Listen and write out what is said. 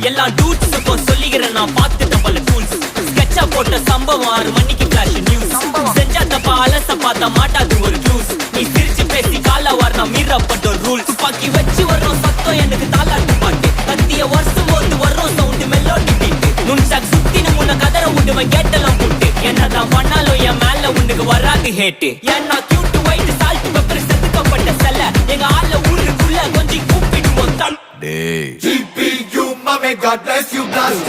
எல்லாம் டூட்ஸுக்கும் சொல்லிக்கிறேன் நான் பார்த்துட்ட பல டூல்ஸ் ஸ்கெட்சா போட்ட சம்பவம் 6 மணிக்கு ஃபிளாஷ் நியூஸ் செஞ்சா தப்பா அலச பார்த்தா மாட்டாது ஒரு ஜூஸ் நீ சிரிச்சு பேசி கால வார் நான் மீறப்பட்ட ரூல் துப்பாக்கி வச்சு வர்றோம் சத்தம் எனக்கு தாளாட்டு பாட்டு கத்திய வருஷம் போது வர்றோம் சவுண்டு மெல்லோடி பீட்டு நுண்சாக் சுத்தினு முன்ன கதற விடுவேன் கேட்டெல்லாம் புட்டு என்னதான் பண்ணாலும் என் மேல உனக்கு வராது ஹேட்டு ஏன்னா கியூட் ஒயிட் சால்ட் பெப்பர் செதுக்கப்பட்ட செல்ல எங்க ஆள ஊருக்குள்ள கொஞ்சம் கூப்பிடுவோம் தல் GPU, mommy, God bless you, blast.